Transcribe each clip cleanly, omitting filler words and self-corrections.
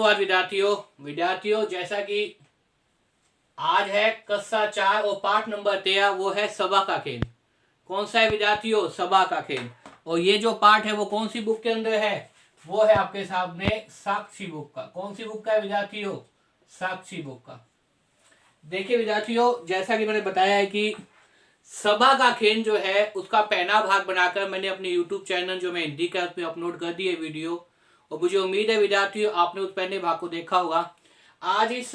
तो विद्यार्थियों जैसा कि आज है कक्षा 4 और पाठ नंबर 13 वो है सभा का खेल। कौन सा है विद्यार्थियों? सभा का खेल। और ये जो पाठ है वो कौन सी बुक के अंदर है? वो है आपके सामने साक्षी बुक का। कौन सी बुक का है विद्यार्थियों? साक्षी बुक का। देखिए विद्यार्थियों, जैसा कि मैंने बताया है कि सभा का खेल जो है उसका पहला भाग बनाकर मैंने अपने यूट्यूब चैनल जो मैं हिंदी का उसमें अपलोड कर दी है वीडियो। और मुझे उम्मीद है विद्यार्थियों आपने उस पहले भाग को देखा होगा। आज इस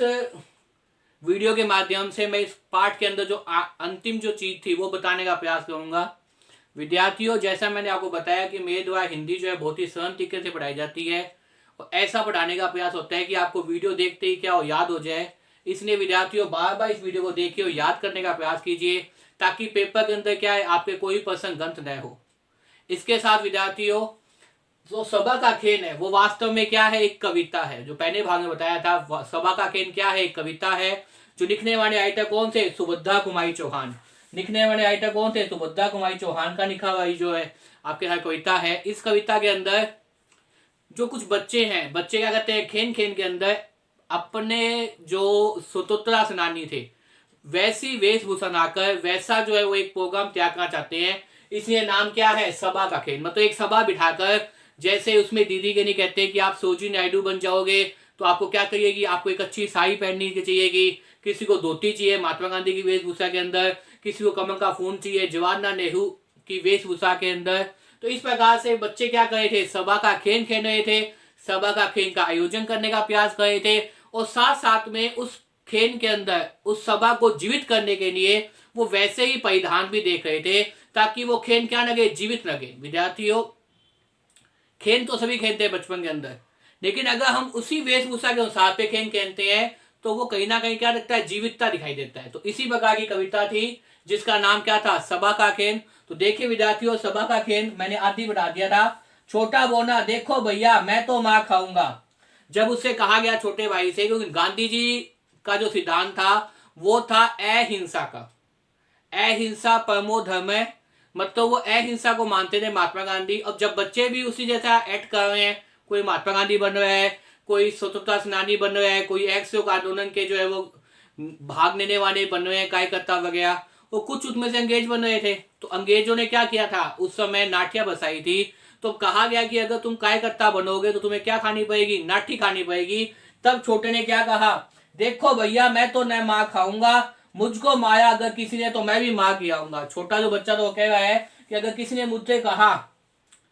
वीडियो के माध्यम से मैं इस पाठ के अंदर जो अंतिम जो चीज थी वो बताने का प्रयास करूंगा। विद्यार्थियों, जैसा मैंने आपको बताया कि मेरे द्वारा हिंदी जो है बहुत ही सरल तरीके से पढ़ाई जाती है और ऐसा पढ़ाने का प्रयास होता है कि आपको वीडियो देखते ही क्या हो याद हो जाए। इसलिए विद्यार्थियों बार बार इस वीडियो को देखिए और याद करने का प्रयास कीजिए ताकि पेपर के अंदर क्या है आपके कोई प्रश्न गलत न हो। इसके साथ विद्यार्थियों, जो सभा का खेल है वो वास्तव में क्या है? एक कविता है। जो पहले भाग में बताया था, सभा का खेल क्या है? एक कविता है। जो लिखने वाले राइटर कौन थे? सुभद्रा कुमारी चौहान। लिखने वाले राइटर कौन थे? सुभद्रा कुमारी चौहान का लिखा हुआ जो है आपके यहाँ कविता है। इस कविता के अंदर जो कुछ बच्चे हैं, बच्चे क्या करते हैं? खेल खेल के अंदर अपने जो स्वतंत्रता सेनानी थे वैसी वेशभूषा बनाकर वैसा जो है वो एक प्रोग्राम तैयार करना चाहते हैं। इसलिए नाम क्या है? सभा का खेल। मतलब एक सभा बिठाकर, जैसे उसमें दीदी के नहीं कहते हैं कि आप सरोजिनी नायडू बन जाओगे तो आपको क्या करिएगी? आपको एक अच्छी साड़ी पहननी चाहिएगी, किसी को धोती चाहिए महात्मा गांधी की वेशभूषा के अंदर, किसी को कमल का फूल चाहिए जवाहरलाल नेहरू की वेशभूषा के अंदर। तो इस प्रकार से बच्चे क्या कर रहे थे? सभा का खेल खेल रहे थे, सभा का खेल का आयोजन करने का प्रयास कर रहे थे और साथ साथ में उस खेल के अंदर उस सभा को जीवित करने के लिए वो वैसे ही परिधान भी देख रहे थे ताकि वो खेल क्या लगे? जीवित लगे। विद्यार्थियों, खेल तो सभी खेलते हैं बचपन के अंदर, लेकिन अगर हम उसी वेशभूषा के अनुसार पे खेल खेलते हैं तो वो कहीं ना कहीं क्या दिखता है? जीवितता दिखाई देता है। तो इसी प्रकार की कविता थी जिसका नाम क्या था? सभा का खेल। तो देखिए विद्यार्थियों, सभा का खेल मैंने आदि बता दिया था। छोटा बोना, देखो भैया मैं तो मार खाऊंगा। जब उससे कहा गया छोटे भाई से, क्योंकि गांधी जी का जो सिद्धांत था वो था अहिंसा का। अहिंसा परमो धर्म है, मतलब वो अहिंसा को मानते थे महात्मा गांधी। और जब बच्चे भी उसी जैसा एक्ट कर रहे हैं, कोई महात्मा गांधी बन रहा है, कोई स्वतंत्रता सेनानी बन रहा है, कोई असहयोग आंदोलन के जो है वो भाग लेने वाले बन रहे हैं, कार्यकर्ता वगैरह, वो कुछ उसमें से अंग्रेज बन रहे थे। तो अंग्रेजों ने क्या किया था? उस समय नाटिया बसाई थी। तो कहा गया कि अगर तुम कार्यकर्ता बनोगे तो तुम्हें क्या खानी पड़ेगी? नाटी खानी पड़ेगी। तब छोटे ने क्या कहा? देखो भैया मैं तो न मार खाऊंगा, मुझको मारा अगर किसी ने तो मैं भी मार खिलाऊंगा। छोटा जो बच्चा तो कह रहा है कि अगर किसी ने मुझसे कहा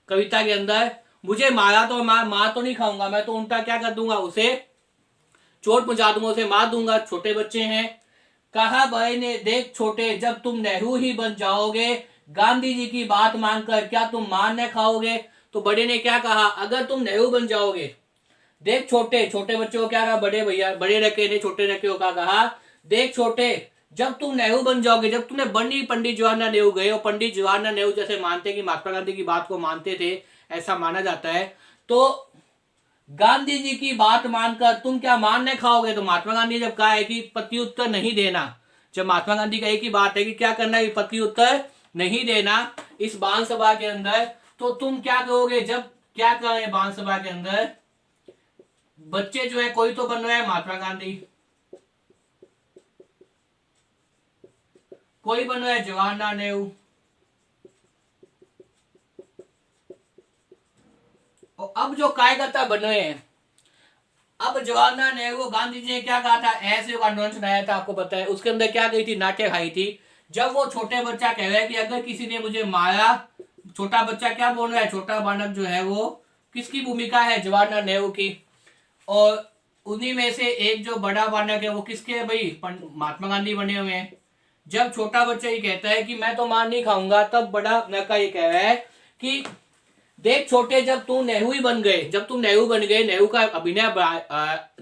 कविता के अंदर मुझे मारा तो मार तो नहीं खाऊंगा, मैं तो उल्टा क्या कर दूंगा? उसे चोट पहुंचा दूंगा, उसे मार दूंगा। छोटे बच्चे हैं। कहा भाई ने, देख छोटे जब तुम नेहरू ही बन जाओगे गांधी जी की बात मानकर क्या तुम मार न खाओगे? तो बड़े ने क्या कहा? अगर तुम नेहरू बन जाओगे, देख छोटे, छोटे बच्चे को क्या कहा? बड़े भैया, बड़े रखे ने छोटे रखे को क्या कहा? देख छोटे जब तुम नेहरू बन जाओगे, जब तुमने बनी पंडित जवाहरलाल नेहरू गए और पंडित जवाहरलाल नेहरू जैसे मानते कि महात्मा गांधी की बात को मानते थे, ऐसा माना जाता है, तो गांधी जी की बात मानकर तुम क्या मानने खाओगे? तो महात्मा गांधी जब कहा है कि प्रत्युत्तर नहीं देना, जब महात्मा गांधी का एक ही बात है कि क्या करना है? प्रत्युत्तर नहीं देना इस बाल सभा के अंदर, तो तुम क्या करोगे? जब क्या करें बाल सभा के अंदर बच्चे जो है, कोई तो बन रहा है महात्मा गांधी, कोई बन रहा है जवाहरलाल नेहरू, और अब जो कार्यकर्ता बन रहे हैं, अब जवाहरलाल नेहरू गांधी जी ने क्या कहा था? ऐसे आंदोलन चलाया था, आपको पता है। उसके अंदर क्या गई थी? नाट्य खाई थी। जब वो छोटे बच्चा कह रहा है कि अगर किसी ने मुझे मारा, छोटा बच्चा क्या बोल रहा है? छोटा बालक जो है वो किसकी भूमिका है? जवाहरलाल नेहरू की। और उन्हीं में से एक जो बड़ा बालक है वो किसके है भाई? महात्मा गांधी बने हुए हैं। जब छोटा बच्चा ये कहता है कि मैं तो मार नहीं खाऊंगा, तब बड़ा लड़का ये कह रहा है कि देख छोटे जब तू नेहरू ही बन गए, जब तुम नेहरू बन गए, नेहरू का अभिनय,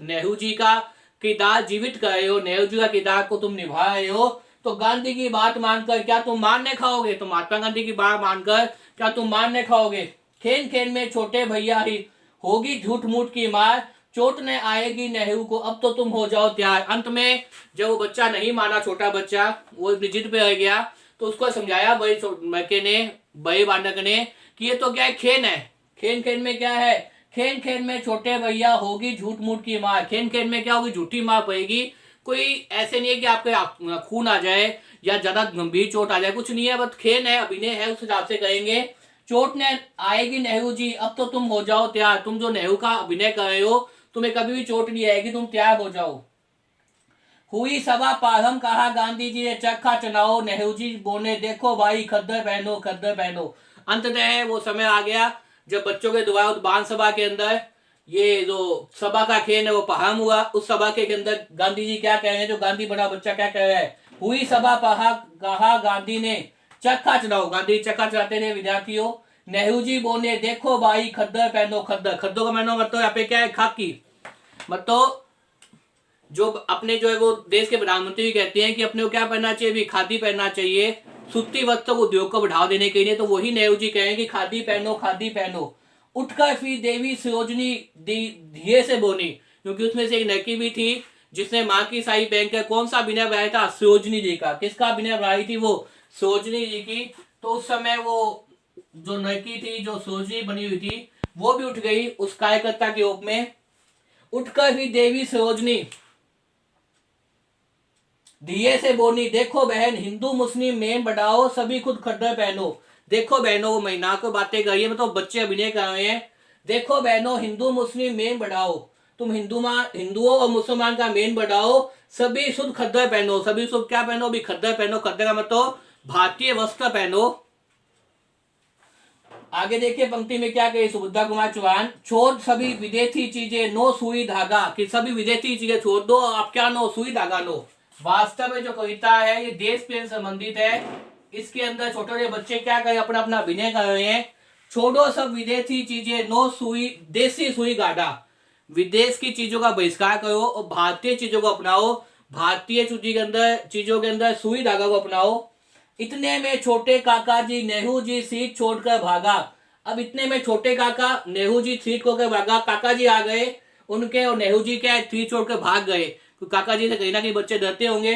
नेहरू जी का किरदार जीवित कर रहे हो, नेहरू जी का किरदार को तुम निभा रहे हो, तो गांधी की बात मानकर क्या तुम मारने खाओगे? तो महात्मा गांधी की बात मानकर क्या तुम मारने खाओगे? खेल खेल में छोटे भैया ही होगी झूठ मूठ की मार, चोट ने आएगी नेहरू को, अब तो तुम हो जाओ तैयार। अंत में जब वो बच्चा नहीं माना, छोटा बच्चा वो जिद पे रह गया, तो उसको समझाया बड़े बालक ने कि ये तो क्या है? खेल है। खेल खेल में क्या है? खेन खेन में छोटे भैया होगी झूठ मूठ की मार। खेन खेन में क्या होगी, झूठी मार पड़ेगी। कोई ऐसे नहीं है कि आपके खून आ जाए या ज्यादा गंभीर चोट आ जाए, कुछ नहीं है, बस खेन है, अभिनय है, उस हिसाब से कहेंगे। चोट ने आएगी नेहरू जी, अब तो तुम हो जाओ तैयार। तुम जो नेहरू का अभिनय कर रहे हो, तुम्हें कभी भी चोट नहीं आएगी, तुम तैयार हो जाओ। हुई सभा प्रारंभ, कहा गांधी जी ने चरखा चलाओ। नेहरू जी बोले देखो भाई खद्दर पहनो, खद्दर पहनो। अंततः वो समय आ गया जब बच्चों के द्वारा विधान सभा के अंदर ये जो सभा का खेल है वो प्रारंभ हुआ। उस सभा के अंदर गांधी जी क्या कह रहे हैं, जो गांधी बड़ा बच्चा क्या कह रहा है, हुई सभा कहा गांधी ने चरखा चलाओ। गांधी चरखा चलाते थे विद्यार्थियों। नेहरू जी बोले देखो भाई खद्दर पहनो, खद्दर, खद्दों का मैंने मतलब यहाँ पे क्या है, खाकी। मतलब जो अपने जो है वो देश के प्रधानमंत्री भी कहते हैं कि अपने को क्या पहनना चाहिए, भी खादी पहनना चाहिए सूती वस्त्र उद्योग को बढ़ावा देने के लिए। तो वही नेहरू जी कहें कि खादी पहनो, खादी पहनो। उठकर फिर देवी सरोजनी धीरे से बोली, क्योंकि उसमें से एक लड़की भी थी जिसने माँ की साई पहन कर कौन सा अभिनय बनाया था, सरोजनी जी का। किसका अभिनय बनाई थी वो, सरोजनी जी की। तो उस समय वो जो लड़की थी जो सरोजनी बनी हुई थी वो भी उठ गई उस कार्यकर्ता के रूप में। उठकर भी देवी सरोजनी दिए से बोली देखो बहन हिंदू मुस्लिम मेन बढ़ाओ, सभी खुद खद्दर पहनो। देखो बहनों, वो महिला को बातें कर रही है, मतलब बच्चे अभिनय कर रहे हैं। देखो बहनों हिंदू मुस्लिम मेन बढ़ाओ, तुम हिंदुओं और मुसलमान का मेन बढ़ाओ, सभी शुद्ध खद्दर पहनो। सभी शुद्ध क्या पहनो, भी खद्दर पहनो। खद्दर का मतलब भारतीय वस्त्र पहनो। आगे देखिए पंक्ति में क्या कही सुभद्रा कुमार चौहान, छोड़ सभी विदेशी चीजें, नो सुई धागा। कि सभी विदेशी चीजें छोड़ दो, आप क्या नो, सुई धागा लो। वास्तव में जो कविता है ये देश प्रेम संबंधित है। इसके अंदर छोटे छोटे बच्चे क्या करें, अपना अपना अभिनय कर रहे हैं। छोड़ो सब विदेशी चीजें, नो सुई, देसी सुई गाड़ा। विदेश की चीजों का बहिष्कार करो और भारतीय चीजों को अपनाओ। भारतीय चीजों के अंदर सुई धागा को अपनाओ। इतने में छोटे काका जी नेहरू जी सीट छोड़कर भागा। अब इतने में छोटे काका नेहरू जी सीट छोड़कर भागा। काका जी आ गए उनके, और नेहरू जी क्या सीट छोड़कर भाग गए। तो काका जी से कहीं ना कहीं बच्चे डरते होंगे।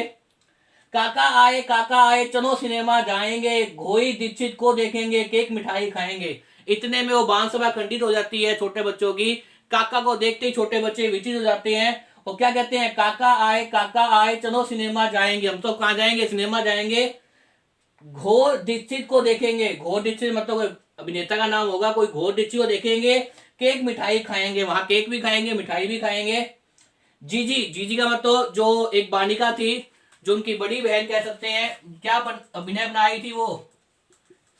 काका आए चलो सिनेमा जाएंगे, घोई दीक्षित को देखेंगे, केक मिठाई खाएंगे। इतने में वो बांस सभा खंडित हो जाती है छोटे बच्चों की। काका को देखते ही छोटे बच्चे विचलित हो जाते हैं और क्या कहते हैं, काका आए चलो सिनेमा जाएंगे। हम तो कहाँ जाएंगे, सिनेमा जाएंगे। घोर दीक्षित को देखेंगे, घोर दीक्षित मतलब अभिनेता का नाम होगा, कोई घोर दीक्षित को देखेंगे, केक मिठाई खाएंगे। वहां केक भी खाएंगे, मिठाई भी खाएंगे। जीजी का मतलब जो एक बालिका थी, जो उनकी बड़ी बहन कह सकते हैं, क्या अभिनय बनाई थी वो,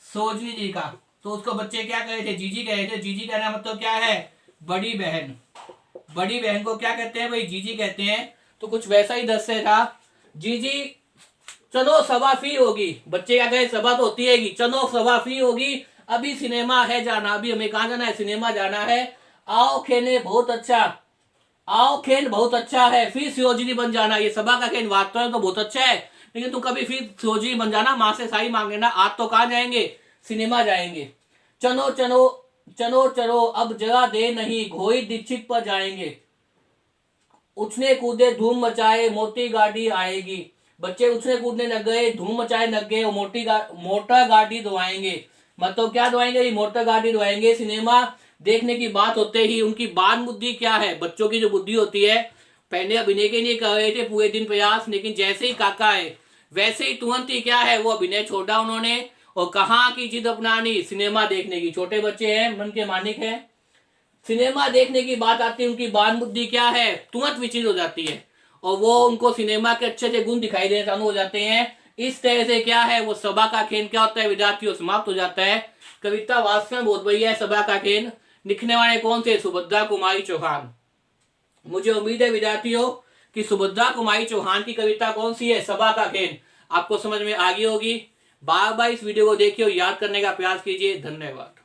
सरोजनी जी का। तो उसको बच्चे क्या कहे थे, जीजी कहे थे। जीजी कहना मतलब क्या है, बड़ी बहन। बड़ी बहन को क्या कहते हैं भाई, जीजी कहते हैं। तो कुछ वैसा ही दृश्य था। जीजी चलो सभा फ्री होगी। बच्चे क्या कहे, सभा तो होती है, चलो सभा फ्री होगी, अभी सिनेमा है जाना। अभी हमें कहाँ जाना है, सिनेमा जाना है। आओ खेने बहुत अच्छा, आओ खेल बहुत अच्छा है, फिर सरोजनी बन जाना। ये सभा का खेल वास्तव में तो बहुत अच्छा है, लेकिन तुम कभी फिर सरोजनी बन जाना, माँ से साई मांग लेना। आज तो कहाँ जाएंगे, सिनेमा जाएंगे। चलो चलो चलो चलो अब जगह दे नहीं, घोई दीक्षित पर जाएंगे। उछने कूदे धूम मचाए, मोटी गाड़ी आएगी। बच्चे उछने कूदने लग गए, धूम मचाए लग गए और मोटर गाड़ी दौड़ाएंगे। मतलब क्या दौड़ाएंगे, मोटर गाड़ी दौड़ाएंगे। सिनेमा देखने की बात होते ही उनकी बात बुद्धि क्या है, बच्चों की जो बुद्धि होती है, पहले अभिनय के लिए कर रहे थे पूरे दिन प्रयास, लेकिन जैसे ही काका है वैसे ही तुरंत ही क्या है, वो अभिनय छोड़ा उन्होंने और कहाँ की जिद अपनानी, सिनेमा देखने की। छोटे बच्चे हैं, मन के मालिक है। सिनेमा देखने की बात आती है, उनकी बात बुद्धि क्या है, तुरंत विचलित हो जाती है और वो उनको सिनेमा के अच्छे अच्छे गुण दिखाई देने चालू हो जाते हैं। इस तरह से क्या है, वो सभा का खेल क्या होता है, विद्यार्थियों समाप्त हो जाता है। कविता वास्तव में बहुत बढ़िया है। सभा का खेल लिखने वाले कौन थे, सुभद्रा कुमारी चौहान। मुझे उम्मीद है विद्यार्थियों कि सुभद्रा कुमारी चौहान की कविता कौन सी है, सभा का खेल, आपको समझ में आ गई होगी। बार बार इस वीडियो को देखिए और याद करने का प्रयास कीजिए। धन्यवाद।